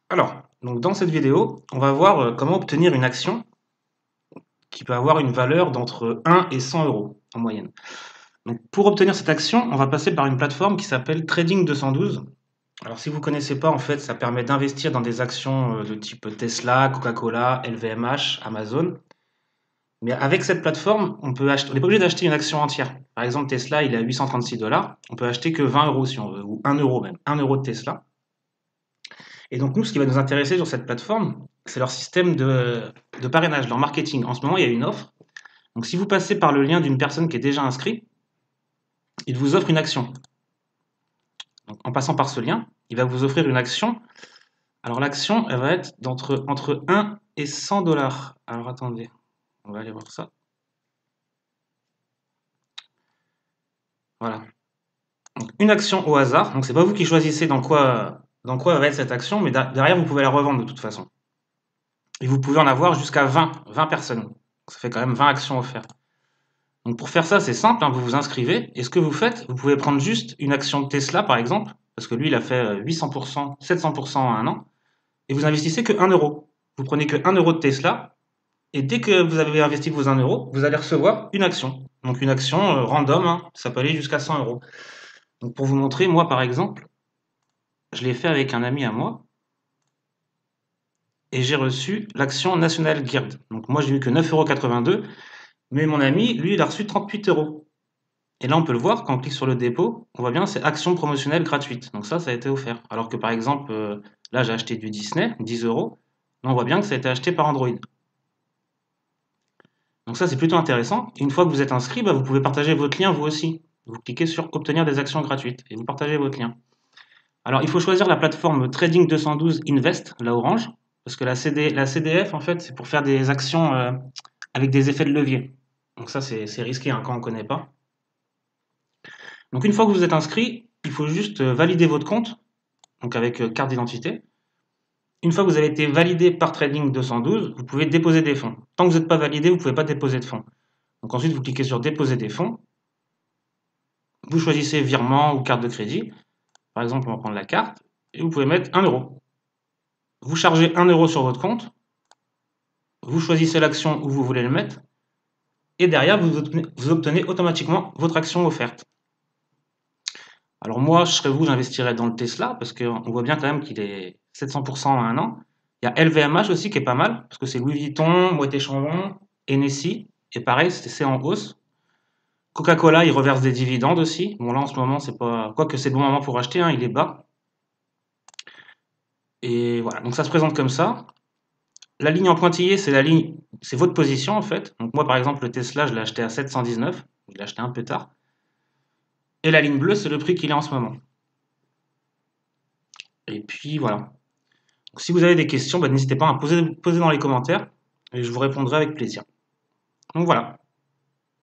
Alors, donc dans cette vidéo, on va voir comment obtenir une action qui peut avoir une valeur d'entre 1 et 100 euros en moyenne. Donc, pour obtenir cette action, on va passer par une plateforme qui s'appelle Trading 212. Alors, si vous ne connaissez pas, en fait, ça permet d'investir dans des actions de type Tesla, Coca-Cola, LVMH, Amazon. Mais avec cette plateforme, on peut acheter, on n'est pas obligé d'acheter une action entière. Par exemple, Tesla, il est à 836 dollars. On peut acheter que 20 euros si on veut, ou 1 euro même, 1 euro de Tesla. Et donc, nous, ce qui va nous intéresser sur cette plateforme, c'est leur système de parrainage, leur marketing. En ce moment, il y a une offre. Donc, si vous passez par le lien d'une personne qui est déjà inscrite, il vous offre une action. Donc, en passant par ce lien, il va vous offrir une action. Alors, l'action, elle va être entre 1 et 100 dollars. Alors, attendez, on va aller voir ça. Voilà. Donc, une action au hasard. Donc, c'est pas vous qui choisissez dans quoi va être cette action, mais derrière, vous pouvez la revendre de toute façon. Et vous pouvez en avoir jusqu'à 20 personnes. Ça fait quand même 20 actions offertes. Donc pour faire ça, c'est simple, hein, vous vous inscrivez, et ce que vous faites, vous pouvez prendre juste une action de Tesla par exemple, parce que lui il a fait 800%, 700% en un an, et vous investissez que 1 euro. Vous prenez que 1 euro de Tesla, et dès que vous avez investi vos 1 euro, vous allez recevoir une action. Donc une action random, hein, ça peut aller jusqu'à 100 euros. Donc pour vous montrer, moi par exemple, je l'ai fait avec un ami à moi, et j'ai reçu l'action National Guard. Donc moi j'ai eu que 9,82 €, mais mon ami, lui, il a reçu 38 euros. Et là, on peut le voir, quand on clique sur le dépôt, on voit bien c'est action promotionnelle gratuite. Donc ça a été offert. Alors que par exemple, là j'ai acheté du Disney, 10 euros. Là, on voit bien que ça a été acheté par Android. Donc ça c'est plutôt intéressant. Et une fois que vous êtes inscrit, bah, vous pouvez partager votre lien vous aussi. Vous cliquez sur obtenir des actions gratuites et vous partagez votre lien. Alors il faut choisir la plateforme Trading 212 Invest, la orange, parce que la CDF en fait c'est pour faire des actions avec des effets de levier. Donc ça c'est risqué hein, quand on ne connaît pas. Donc une fois que vous êtes inscrit, il faut juste valider votre compte, donc avec carte d'identité. Une fois que vous avez été validé par Trading 212, vous pouvez déposer des fonds. Tant que vous n'êtes pas validé, vous ne pouvez pas déposer de fonds. Donc ensuite, vous cliquez sur déposer des fonds. Vous choisissez virement ou carte de crédit. Par exemple, on va prendre la carte et vous pouvez mettre 1 euro. Vous chargez 1 euro sur votre compte. Vous choisissez l'action où vous voulez le mettre. Et derrière, vous obtenez automatiquement votre action offerte. Alors moi, je serais vous, j'investirais dans le Tesla parce qu'on voit bien quand même qu'il est 700% en un an. Il y a LVMH aussi qui est pas mal parce que c'est Louis Vuitton, Moët Chandon, Hennessy. Et pareil, c'est en hausse. Coca-Cola, il reverse des dividendes aussi. Bon là en ce moment, c'est pas. Quoique c'est le bon moment pour acheter, hein, il est bas. Et voilà, donc ça se présente comme ça. La ligne en pointillé, c'est la ligne, c'est votre position en fait. Donc moi par exemple, le Tesla, je l'ai acheté à 719. Je l'ai acheté un peu tard. Et la ligne bleue, c'est le prix qu'il est en ce moment. Et puis voilà. Donc, si vous avez des questions, bah, n'hésitez pas à poser dans les commentaires et je vous répondrai avec plaisir. Donc voilà.